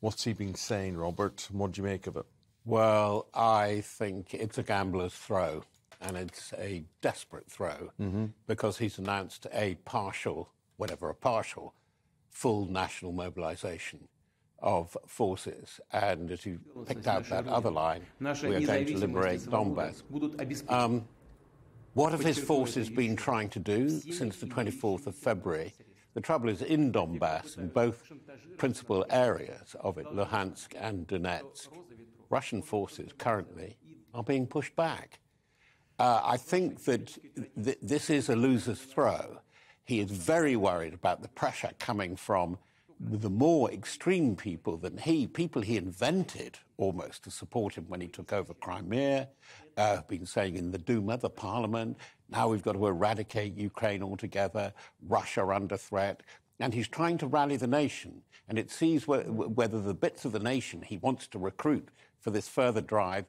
What's he been saying, Robert? What do you make of it? Well, I think it's a gambler's throw, and it's a desperate throw, because he's announced a partial, full national mobilisation of forces. And as you picked out that other line, we are going to liberate Donbass. What have his forces been trying to do since the 24th of February? The trouble is, in Donbass, in both principal areas of it, Luhansk and Donetsk, Russian forces currently are being pushed back. I think that this is a loser's throw. He is very worried about the pressure coming from the more extreme people than people he invented almost to support him when he took over Crimea, been saying in the Duma, the parliament, now we've got to eradicate Ukraine altogether, Russia under threat. And he's trying to rally the nation, and it sees whether the bits of the nation he wants to recruit for this further drive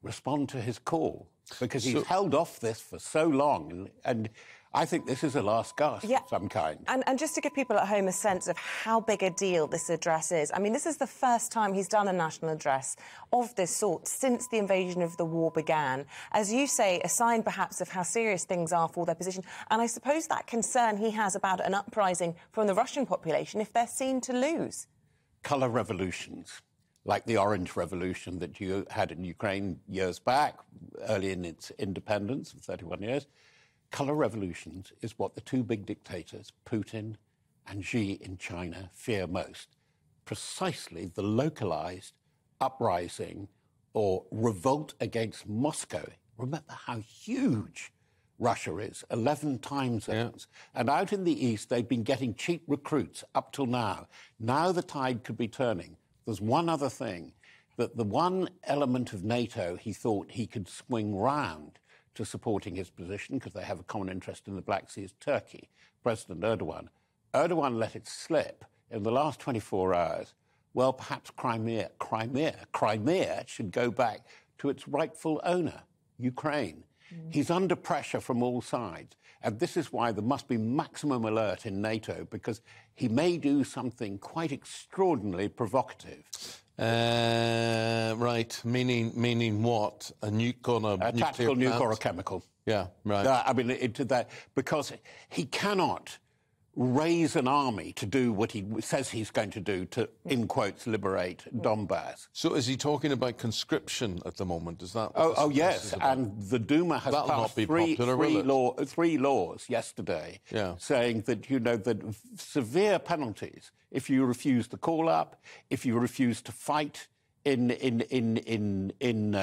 respond to his call, because he's held off this for so long, and I think this is a last gasp of some kind. And just to give people at home a sense of how big a deal this address is, I mean, this is the first time he's done a national address of this sort since the invasion of the war began. As you say, a sign perhaps of how serious things are for their position. And I suppose that concern he has about an uprising from the Russian population if they're seen to lose. Colour revolutions, like the Orange Revolution that you had in Ukraine years back, early in its independence, for 31 years. Colour revolutions is what the two big dictators, Putin and Xi in China, fear most. Precisely the localised uprising or revolt against Moscow. Remember how huge Russia is, 11 time zones. Yeah. And out in the east, they've been getting cheap recruits up till now. Now the tide could be turning. There's one other thing, that the one element of NATO he thought he could swing round to supporting his position, because they have a common interest in the Black Sea, is Turkey, President Erdogan. Erdogan let it slip in the last 24 hours. Well, perhaps Crimea should go back to its rightful owner, Ukraine. He's under pressure from all sides. And this is why there must be maximum alert in NATO, because he may do something quite extraordinarily provocative. Right, meaning what? A tactical nuke or a chemical. Yeah, right. I mean, because he cannot raise an army to do what he says he's going to do to, in quotes, liberate Donbass. So is he talking about conscription at the moment? Is that what yes, and the Duma has passed three laws yesterday saying that, that severe penalties if you refuse to call up, if you refuse to fight in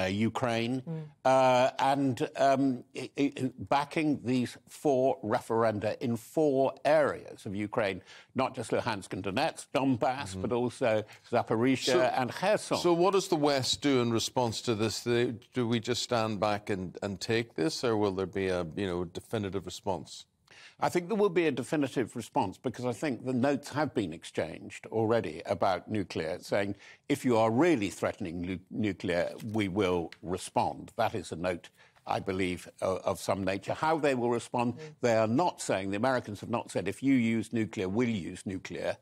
Ukraine, and backing these 4 referenda in 4 areas of Ukraine, not just Luhansk and Donetsk, Donbass, but also Zaporizhia and Kherson. So what does the West do in response to this? Do we just stand back and take this, or will there be a definitive response? I think there will be a definitive response, because I think the notes have been exchanged already about nuclear, saying if you are really threatening nuclear, we will respond. That is a note, I believe, of some nature. How they will respond, they are not saying, the Americans have not said, if you use nuclear, we'll use nuclear,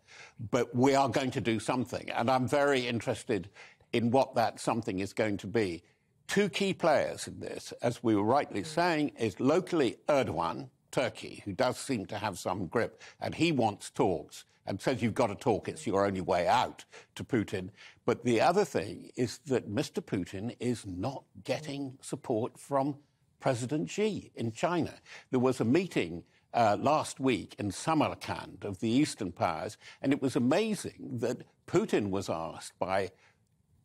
but we are going to do something. And I'm very interested in what that something is going to be. 2 key players in this, as we were rightly saying, is locally Erdogan, Turkey, who does seem to have some grip, and he wants talks and says you've got to talk, it's your only way out, to Putin. But the other thing is that Mr. Putin is not getting support from President Xi in China. There was a meeting last week in Samarkand of the Eastern powers, and it was amazing that Putin was asked by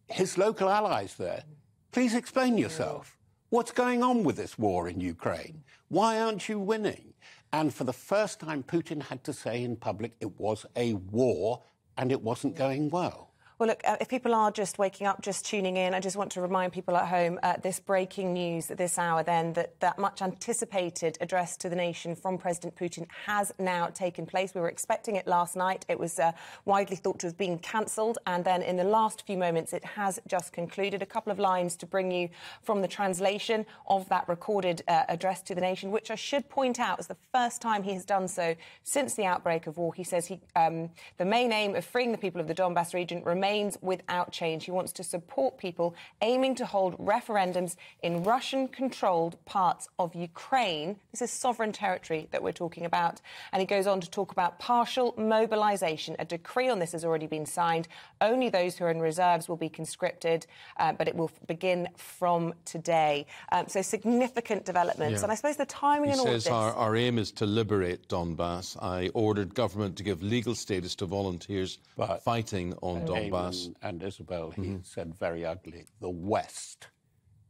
his local allies there, please explain yourself. What's going on with this war in Ukraine? Why aren't you winning? And for the first time, Putin had to say in public it was a war and it wasn't going well. Well, look, if people are just waking up, just tuning in, I just want to remind people at home, this breaking news at this hour then, that much anticipated address to the nation from President Putin has now taken place. We were expecting it last night. It was widely thought to have been cancelled. And then in the last few moments, it has just concluded. A couple of lines to bring you from the translation of that recorded address to the nation, which I should point out is the first time he has done so since the outbreak of war. He says the main aim of freeing the people of the Donbass region remains gains without change. He wants to support people aiming to hold referendums in Russian-controlled parts of Ukraine. This is sovereign territory that we're talking about. And he goes on to talk about partial mobilisation. A decree on this has already been signed. Only those who are in reserves will be conscripted, but it will begin from today. So significant developments. Yeah. And I suppose the timing in all of this... He says our aim is to liberate Donbass. I ordered government to give legal status to volunteers fighting on Donbass. And Isabel, he said very ugly, the West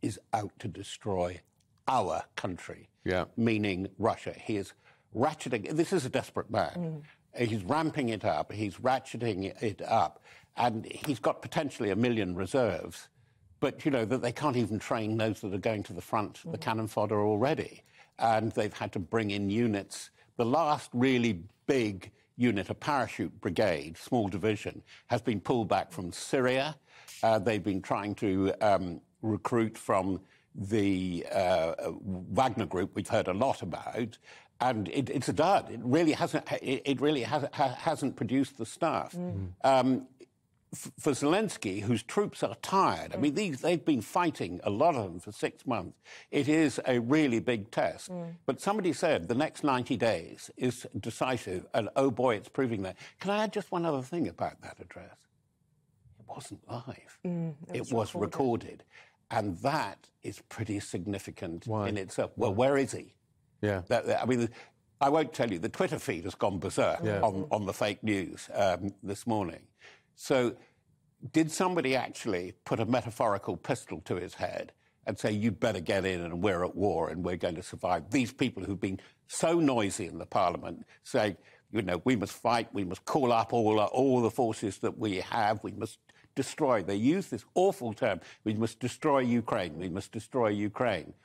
is out to destroy our country, meaning Russia. He is ratcheting... This is a desperate man. He's ramping it up. He's ratcheting it up. And he's got potentially 1 million reserves. But, you know, that they can't even train those that are going to the front, the cannon fodder already. And they've had to bring in units. The last really big unit, a parachute brigade, small division, has been pulled back from Syria. They've been trying to recruit from the Wagner Group, we've heard a lot about. And it's a dud. It really hasn't produced the stuff. For Zelensky, whose troops are tired, I mean, they've been fighting, a lot of them, for 6 months. It is a really big test. But somebody said the next 90 days is decisive, and oh boy, it's proving that. Can I add just one other thing about that address? It wasn't live. It was recorded. And that is pretty significant in itself. Well, where is he? Yeah. I mean, I won't tell you, the Twitter feed has gone berserk on the fake news this morning. So did somebody actually put a metaphorical pistol to his head and say, you'd better get in and we're at war and we're going to survive? These people who've been so noisy in the parliament saying, you know, we must fight, we must call up all the forces that we have, we must destroy. They use this awful term, we must destroy Ukraine, we must destroy Ukraine.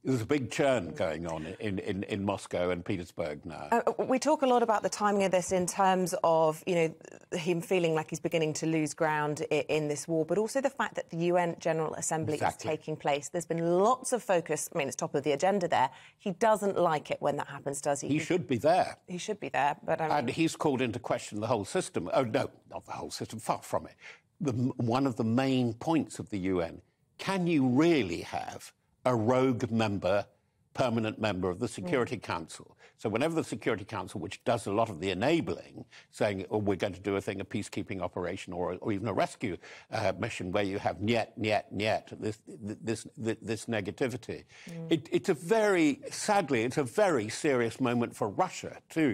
There's a big churn going on in Moscow and Petersburg now. We talk a lot about the timing of this in terms of, you know, him feeling like he's beginning to lose ground in this war, but also the fact that the UN General Assembly is taking place. There's been lots of focus. I mean, it's top of the agenda there. He doesn't like it when that happens, does he? He should be there. He should be there, but... And he's called into question the whole system. Oh, no, not the whole system, far from it. One of the main points of the UN, can you really have a rogue member, permanent member of the Security Council? So whenever the Security Council, which does a lot of the enabling, saying, oh, we're going to do a peacekeeping operation or even a rescue mission where you have niet, this negativity. Sadly, it's a very serious moment for Russia, too.